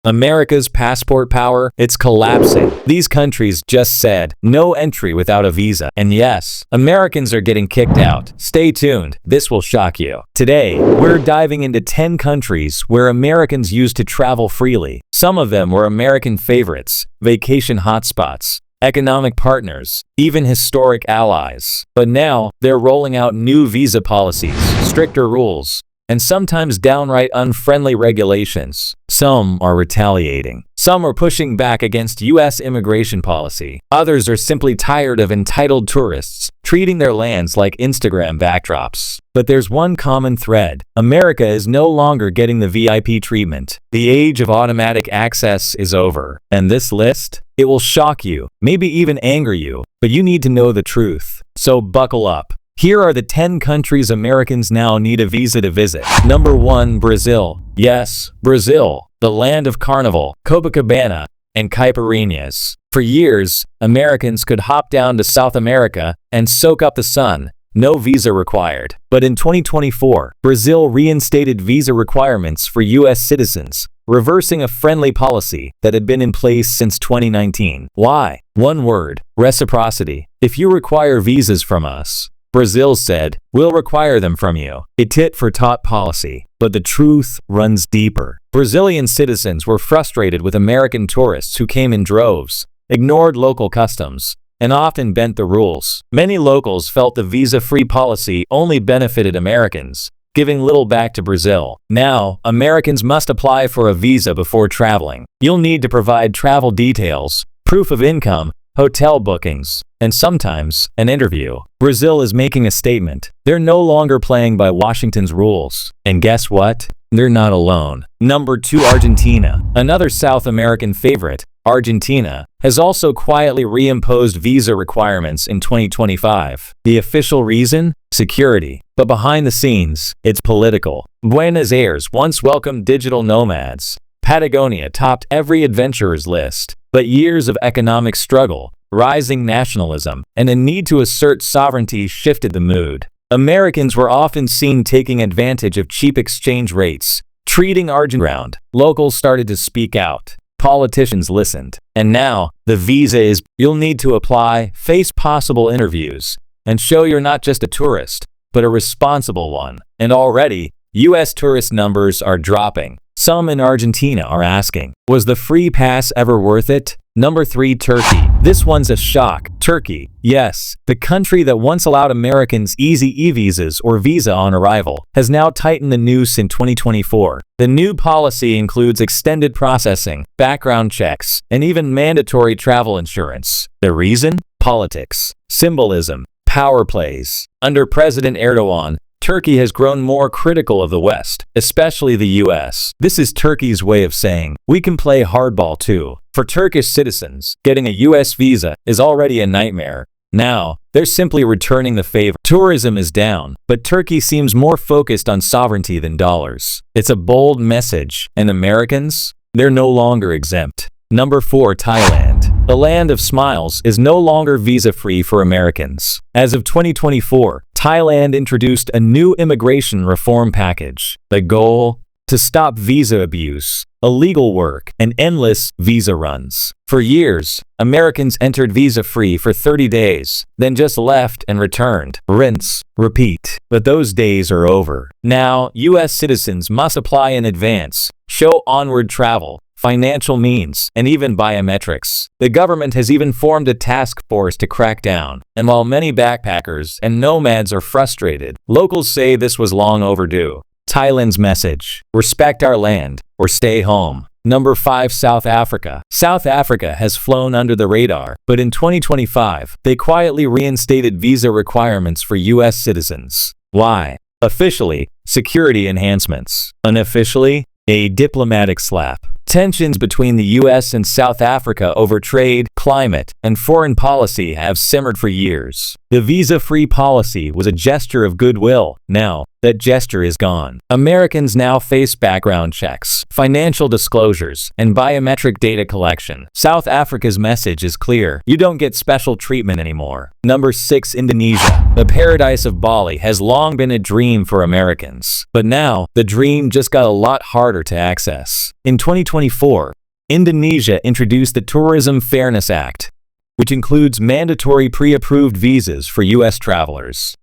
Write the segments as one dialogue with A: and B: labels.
A: America's passport power, it's collapsing. These countries just said, no entry without a visa. And yes, Americans are getting kicked out. Stay tuned, this will shock you. Today, we're diving into 10 countries where Americans used to travel freely. Some of them were American favorites, vacation hotspots, economic partners, even historic allies. But now, they're rolling out new visa policies, stricter rules, and sometimes downright unfriendly regulations. Some are retaliating. Some are pushing back against U.S. immigration policy. Others are simply tired of entitled tourists treating their lands like Instagram backdrops. But there's one common thread. America is no longer getting the VIP treatment. The age of automatic access is over. And this list? It will shock you, maybe even anger you, but you need to know the truth. So buckle up. Here are the 10 countries Americans now need a visa to visit. Number 1. Brazil. Yes, Brazil, the land of Carnival, Copacabana, and caipirinhas. For years, Americans could hop down to South America and soak up the sun. No visa required. But in 2024, Brazil reinstated visa requirements for U.S. citizens, reversing a friendly policy that had been in place since 2019. Why? One word: reciprocity. If you require visas from us, Brazil said, we'll require them from you. A tit-for-tat policy. But the truth runs deeper. Brazilian citizens were frustrated with American tourists who came in droves, ignored local customs, and often bent the rules. Many locals felt the visa-free policy only benefited Americans, giving little back to Brazil. Now, Americans must apply for a visa before traveling. You'll need to provide travel details, proof of income, hotel bookings, and sometimes an interview. Brazil is making a statement. They're no longer playing by Washington's rules. And guess what? They're not alone. Number 2. Argentina. Another South American favorite, Argentina, has also quietly reimposed visa requirements in 2025. The official reason? Security. But behind the scenes, it's political. Buenos Aires once welcomed digital nomads. Patagonia topped every adventurer's list. But years of economic struggle, rising nationalism, and a need to assert sovereignty shifted the mood. Americans were often seen taking advantage of cheap exchange rates, treating Argentine ground. Locals started to speak out. Politicians listened. And now, the visa is, you'll need to apply, face possible interviews, and show you're not just a tourist, but a responsible one. And already, U.S. tourist numbers are dropping. Some in Argentina are asking, was the free pass ever worth it? Number 3. Turkey. This one's a shock. Turkey. Yes, the country that once allowed Americans easy e-visas or visa on arrival, has now tightened the noose in 2024. The new policy includes extended processing, background checks, and even mandatory travel insurance. The reason? Politics, symbolism, power plays. Under President Erdogan, Turkey has grown more critical of the West, especially the U.S. This is Turkey's way of saying, we can play hardball too. For Turkish citizens, getting a U.S. visa is already a nightmare. Now, they're simply returning the favor. Tourism is down, but Turkey seems more focused on sovereignty than dollars. It's a bold message, and Americans? They're no longer exempt. Number 4. Thailand. The land of smiles is no longer visa-free for Americans. As of 2024, Thailand introduced a new immigration reform package. The goal? To stop visa abuse, illegal work, and endless visa runs. For years, Americans entered visa-free for 30 days, then just left and returned. Rinse, repeat. But those days are over. Now, U.S. citizens must apply in advance, show onward travel, financial means, and even biometrics. The government has even formed a task force to crack down. And while many backpackers and nomads are frustrated, locals say this was long overdue. Thailand's message: respect our land or stay home. Number 5. South Africa. South Africa has flown under the radar, but in 2025, they quietly reinstated visa requirements for U.S. citizens. Why? Officially, security enhancements. Unofficially, a diplomatic slap. Tensions between the U.S. and South Africa over trade, climate, and foreign policy have simmered for years. The visa-free policy was a gesture of goodwill. Now, that gesture is gone. Americans now face background checks, financial disclosures, and biometric data collection. South Africa's message is clear: you don't get special treatment anymore. Number 6. Indonesia. The paradise of Bali has long been a dream for Americans. But now, the dream just got a lot harder to access. In 2024, Indonesia introduced the Tourism Fairness Act, which includes mandatory pre-approved visas for U.S. travelers.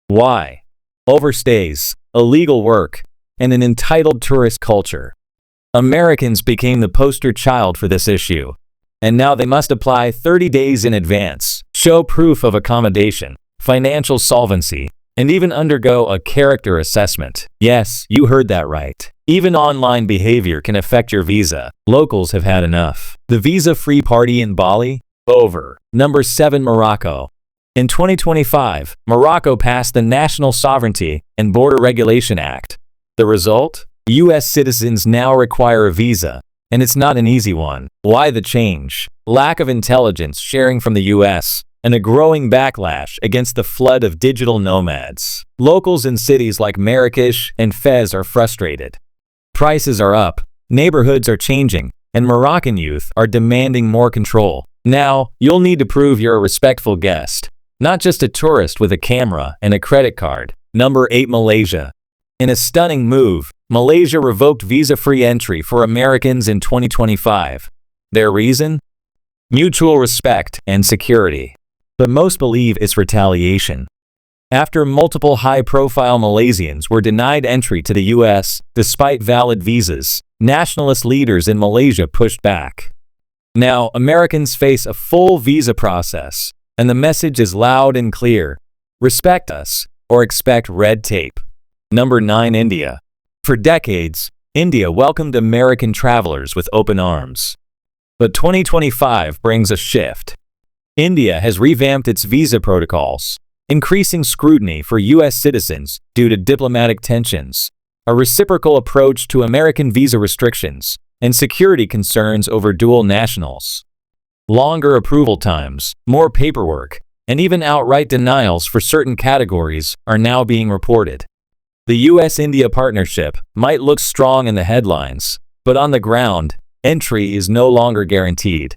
A: Why? Overstays, illegal work, and an entitled tourist culture. Americans became the poster child for this issue, and now they must apply 30 days in advance, show proof of accommodation, financial solvency, and even undergo a character assessment. Yes, you heard that right. Even online behavior can affect your visa. Locals have had enough. The visa-free party in Bali? Over. Number 7. Morocco. In 2025, Morocco passed the National Sovereignty and Border Regulation Act. The result? U.S. citizens now require a visa, and it's not an easy one. Why the change? Lack of intelligence sharing from the U.S., and a growing backlash against the flood of digital nomads. Locals in cities like Marrakesh and Fez are frustrated. Prices are up, neighborhoods are changing, and Moroccan youth are demanding more control. Now, you'll need to prove you're a respectful guest, not just a tourist with a camera and a credit card. Number 8. Malaysia. In a stunning move, Malaysia revoked visa-free entry for Americans in 2025. Their reason? Mutual respect and security. But most believe it's retaliation. After multiple high-profile Malaysians were denied entry to the U.S. despite valid visas, nationalist leaders in Malaysia pushed back. Now, Americans face a full visa process, and the message is loud and clear: respect us, or expect red tape. Number 9. India. For decades, India welcomed American travelers with open arms. But 2025 brings a shift. India has revamped its visa protocols, increasing scrutiny for U.S. citizens due to diplomatic tensions, a reciprocal approach to American visa restrictions, and security concerns over dual nationals. Longer approval times, more paperwork, and even outright denials for certain categories are now being reported. The U.S.-India partnership might look strong in the headlines, but on the ground, entry is no longer guaranteed.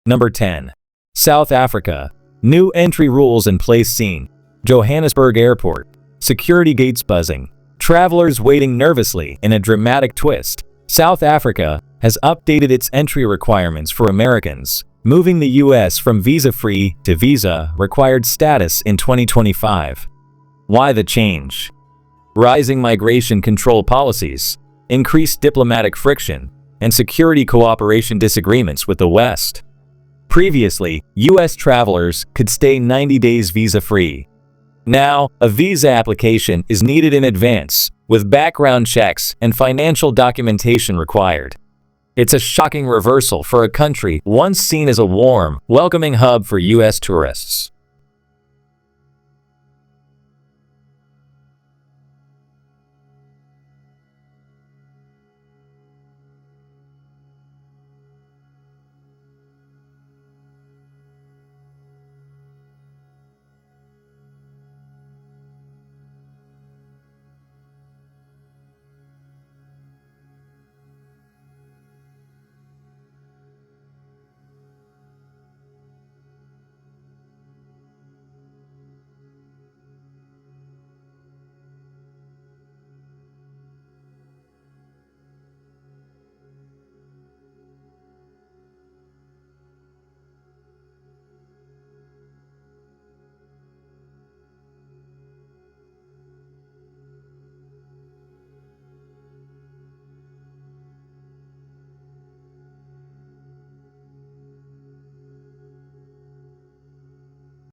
A: Number 10. South Africa. New entry rules in place seen. Johannesburg Airport. Security gates buzzing. Travelers waiting nervously in a dramatic twist. South Africa has updated its entry requirements for Americans, moving the U.S. from visa-free to visa-required status in 2025. Why the change? Rising migration control policies, increased diplomatic friction, and security cooperation disagreements with the West. Previously, U.S. travelers could stay 90 days visa-free. Now, a visa application is needed in advance, with background checks and financial documentation required. It's a shocking reversal for a country once seen as a warm, welcoming hub for U.S. tourists.